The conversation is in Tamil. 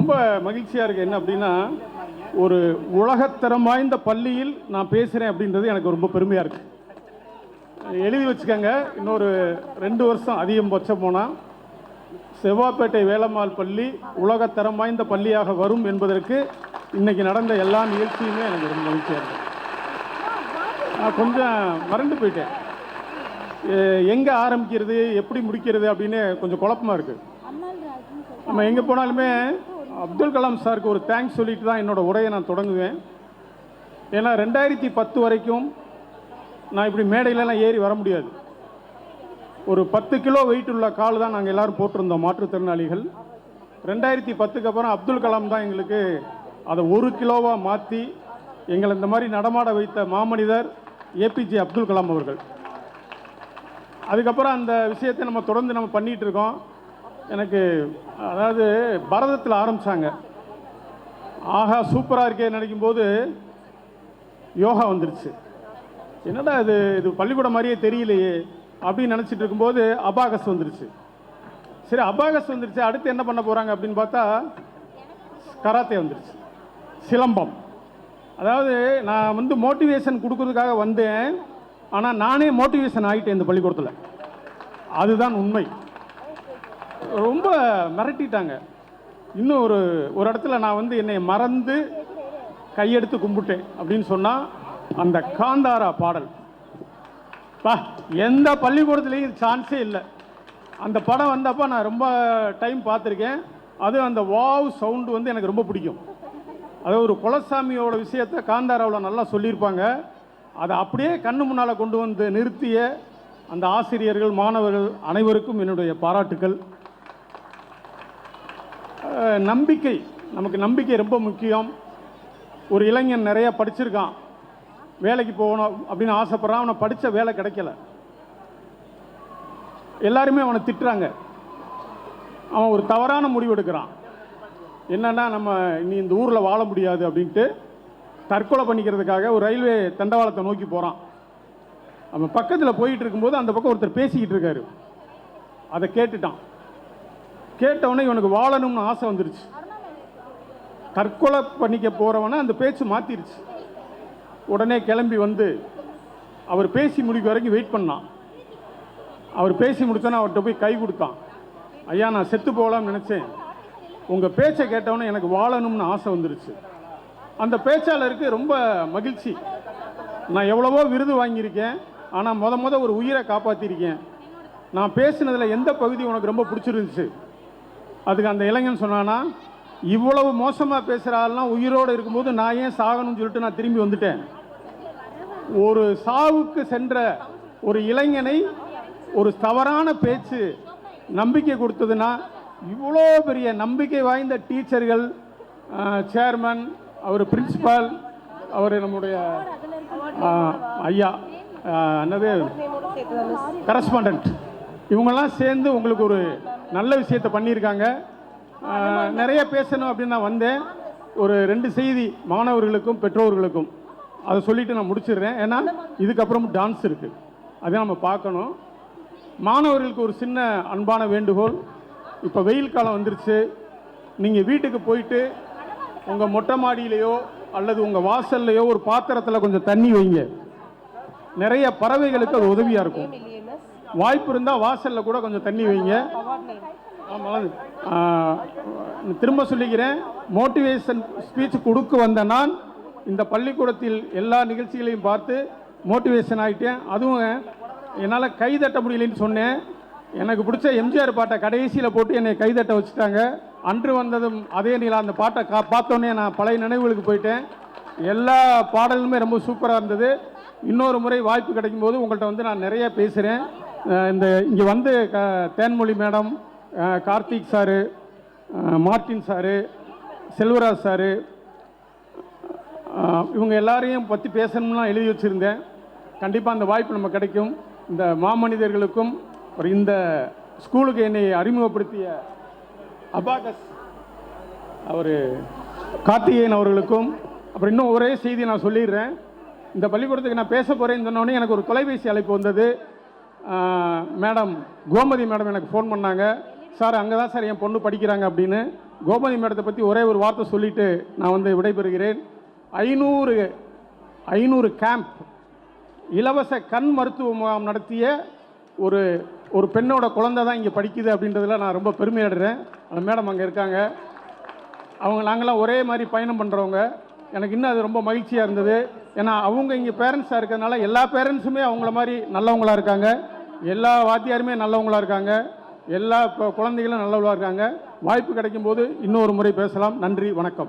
ரொம்ப மகிழ்ச்சியாக இருக்குது. என்ன அப்படின்னா, ஒரு உலகத்தரம் வாய்ந்த பள்ளியில் நான் பேசுகிறேன் அப்படின்றது எனக்கு ரொம்ப பெருமையாக இருக்குது. எழுதி வச்சுக்கோங்க, இன்னொரு 2 வருஷம் அதிகபட்சம் போனால் செவ்வாப்பேட்டை வேலம்மாள் பள்ளி உலகத்தரம் வாய்ந்த பள்ளியாக வரும் என்பதற்கு இன்றைக்கி நடந்த எல்லா நிகழ்ச்சியுமே எனக்கு ரொம்ப மகிழ்ச்சியாக இருக்குது. நான் கொஞ்சம் மறந்து போயிட்டேன், எங்கே ஆரம்பிக்கிறது எப்படி முடிக்கிறது அப்படின்னு கொஞ்சம் குழப்பமாக இருக்குது. நம்ம எங்கே போனாலுமே அப்துல் கலாம் சாருக்கு ஒரு தேங்க்ஸ் சொல்லிட்டு தான் என்னோடய உரையை நான் தொடங்குவேன். ஏன்னா 2010 வரைக்கும் நான் இப்படி மேடையிலலாம் ஏறி வர முடியாது. ஒரு 10 கிலோ வெயிட் உள்ள கால் தான் நாங்கள் எல்லோரும் போட்டிருந்தோம் மாற்றுத்திறனாளிகள். 2010க்கு அப்புறம் அப்துல் கலாம் தான் எங்களுக்கு அதை 1 கிலோவாக மாற்றி எங்களை இந்த மாதிரி நடமாட வைத்த மாமனிதர் ஏபிஜே அப்துல் கலாம் அவர்கள். அதுக்கப்புறம் அந்த விஷயத்தை நம்ம தொடர்ந்து நம்ம பண்ணிகிட்டு இருக்கோம். எனக்கு அதாவது பரதத்தில் ஆரம்பித்தாங்க, ஆஹா சூப்பராக இருக்கே நினைக்கும்போது யோகா வந்துருச்சு. என்னடா இது பள்ளிக்கூடம் மாதிரியே தெரியலையே அப்படின்னு நினச்சிட்டு இருக்கும்போது அபாகஸ் வந்துருச்சு. சரி, அபாகஸ் வந்துருச்சு, அடுத்து என்ன பண்ண போகிறாங்க அப்படின்னு பார்த்தா கராத்தே வந்துருச்சு, சிலம்பம். அதாவது நான் மோட்டிவேஷன் கொடுக்கறதுக்காக வந்தேன், ஆனால் நானே மோட்டிவேஷன் ஆகிட்டேன் இந்த பள்ளிக்கூடத்தில். அதுதான் உண்மை. ரொம்ப மிரட்டிட்டாங்க. இன்னும் ஒரு இடத்துல நான் என்னை மறந்து கையெடுத்து கும்பிட்டேன் அப்படின்னு சொன்னால் அந்த காந்தாரா பாடல் எந்த பள்ளிக்கூடத்துலேயும் சான்ஸே இல்லை. அந்த படம் வந்தப்போ நான் ரொம்ப டைம் பார்த்துருக்கேன். அது அந்த வாவ் சவுண்டு எனக்கு ரொம்ப பிடிக்கும். அதாவது ஒரு குலசாமியோட விஷயத்தை காந்தாராவில் நல்லா சொல்லியிருப்பாங்க. அதை அப்படியே கண்ணு முன்னால் கொண்டு வந்து நிறுத்திய அந்த ஆசிரியர்கள் மாணவர்கள் அனைவருக்கும் என்னுடைய பாராட்டுக்கள். நம்பிக்கை, நமக்கு நம்பிக்கை ரொம்ப முக்கியம். ஒரு இளைஞன் நிறையா படிச்சிருக்கான், வேலைக்கு போகணும் அப்படின்னு ஆசைப்பட்றான், அவனை படித்த வேலை கிடைக்கல, எல்லாருமே அவனை திட்டுறாங்க. அவன் ஒரு தவறான முடிவு எடுக்கிறான். என்னன்னா, நம்ம இனி இந்த ஊரில் வாழ முடியாது அப்படின்ட்டு தற்கொலை பண்ணிக்கிறதுக்காக ஒரு ரயில்வே தண்டவாளத்தை நோக்கி போகிறான். அவன் பக்கத்தில் போயிட்டு இருக்கும்போது அந்த பக்கம் ஒருத்தர் பேசிக்கிட்டு இருக்காரு. அதை கேட்டுட்டான். கேட்டவொடனே இவனுக்கு வாழணும்னு ஆசை வந்துருச்சு. தற்கொலை பண்ணிக்க போகிறவனை அந்த பேச்சு மாற்றிருச்சு. உடனே கிளம்பி அவர் பேசி முடிக்க வரைக்கும் வெயிட் பண்ணான். அவர் பேசி முடித்தோன்னே அவர்கிட்ட போய் கை கொடுத்தான். ஐயா, நான் செத்து போகலாம்னு நினச்சேன், உங்கள் பேச்சை கேட்டவொடனே எனக்கு வாழணும்னு ஆசை வந்துருச்சு. அந்த பேச்சாளருக்கு ரொம்ப மகிழ்ச்சி. நான் எவ்வளவோ விருது வாங்கியிருக்கேன், ஆனால் முத ஒரு உயிரை காப்பாற்றிருக்கேன். நான் பேசினதில் எந்த பகுதி உனக்கு ரொம்ப பிடிச்சிருந்துச்சு? அதுக்கு அந்த இளைஞன் சொன்னான்னா, இவ்வளவு மோசமாக பேசுகிற ஆள்லாம் உயிரோடு இருக்கும்போது நான் ஏன் சாகணும்னு சொல்லிட்டு நான் திரும்பி வந்துட்டேன். ஒரு சாவுக்கு சென்ற ஒரு இளைஞனை ஒரு தவறான பேச்சு நம்பிக்கை கொடுத்ததுன்னா, இவ்வளோ பெரிய நம்பிக்கை வாய்ந்த டீச்சர்கள், சேர்மன், அவர் பிரின்சிபால், அவர் நம்முடைய ஐயா என்னது கரஸ்பாண்டன்ட், இவங்கெல்லாம் சேர்ந்து உங்களுக்கு ஒரு நல்ல விஷயத்தை பண்ணியிருக்காங்க. நிறைய பேசணும் அப்படின்னு நான் வந்தேன். ஒரு 2 செய்தி மாணவர்களுக்கும் பெற்றோர்களுக்கும் அதை சொல்லிவிட்டு நான் முடிச்சிடுறேன். ஏன்னா இதுக்கப்புறம் டான்ஸ் இருக்குது, அதை நம்ம பார்க்கணும். மாணவர்களுக்கு ஒரு சின்ன அன்பான வேண்டுகோள், இப்போ வெயில் காலம் வந்துருச்சு. நீங்கள் வீட்டுக்கு போயிட்டு உங்கள் மொட்டை மாடியிலையோ அல்லது உங்கள் வாசல்லையோ ஒரு பாத்திரத்தில் கொஞ்சம் தண்ணி வைங்க. நிறைய பறவைகளுக்கு அது உதவியாக இருக்கும். வாய்ப்பு இருந்தால் வாசலில் கூட கொஞ்சம் தண்ணி வைங்க. ஆமாம், திரும்ப சொல்லிக்கிறேன், மோட்டிவேஷன் ஸ்பீச் கொடுக்க வந்த நான் இந்த பள்ளிக்கூடத்தில் எல்லா நிகழ்ச்சிகளையும் பார்த்து மோட்டிவேஷன் ஆகிட்டேன். அதுவும் என்னால் கைதட்ட முடியலன்னு சொன்னேன். எனக்கு பிடிச்ச எம்ஜிஆர் பாட்டை கடைசியில் போட்டு என்னை கைதட்ட வச்சுட்டாங்க. அன்று வந்ததும் அதே நிலா, அந்த பாட்டை பார்த்தோன்னே நான் பழைய நினைவுகளுக்கு போயிட்டேன். எல்லா பாடலுமே ரொம்ப சூப்பராக இருந்தது. இன்னொரு முறை வாய்ப்பு கிடைக்கும்போது உங்கள்கிட்ட நான் நிறைய பேசுகிறேன். இங்கே Thenmozhi madam, Karthik sir, Martin sir, Selvaraj sir, இவங்க எல்லாரையும் பற்றி பேசணும்னா எழுதி வச்சுருந்தேன். கண்டிப்பாக அந்த வாய்ப்பு நம்ம கிடைக்கும். இந்த மாமனிதர்களுக்கும் இந்த ஸ்கூலுக்கு என்னை அறிமுகப்படுத்திய அபாகஸ் அவர் கார்த்திகேயன் அவர்களுக்கும், அப்புறம் இன்னும் ஒரே செய்தி நான் சொல்லிடுறேன். இந்த பள்ளிக்கூடத்துக்கு நான் பேச போகிறேன்னு சொன்னோடனே எனக்கு ஒரு தொலைபேசி அழைப்பு வந்தது. மேடம் கோமதி மேடம் எனக்கு ஃபோன் பண்ணாங்க, சார் அங்கே தான் சார் என் பொண்ணு படிக்கிறாங்க அப்படின்னு. கோமதி மேடத்தை பற்றி ஒரே ஒரு வார்த்தை சொல்லிவிட்டு நான் வந்து விடைபெறுகிறேன். 500 கேம்ப் இலவச கண் மருத்துவ முகாம் நடத்திய ஒரு பெண்ணோட குழந்தை தான் இங்கே படிக்குது அப்படின்றதுல நான் ரொம்ப பெருமையடைகிறேன். அந்த மேடம் அங்கே இருக்காங்க. நாங்களாம் ஒரே மாதிரி பயணம் பண்ணுறவங்க. எனக்கு இன்னும் அது ரொம்ப மகிழ்ச்சியாக இருந்தது. ஏன்னா அவங்க இங்கே பேரண்ட்ஸாக இருக்கிறதுனால எல்லா பேரண்ட்ஸுமே அவங்கள மாதிரி நல்லவங்களாக இருக்காங்க, எல்லா வாத்தியாருமே நல்லவங்களாக இருக்காங்க, எல்லா குழந்தைகளும் நல்லவங்களாக இருக்காங்க. வாய்ப்பு கிடைக்கும் போது இன்னொரு முறை பேசலாம். நன்றி, வணக்கம்.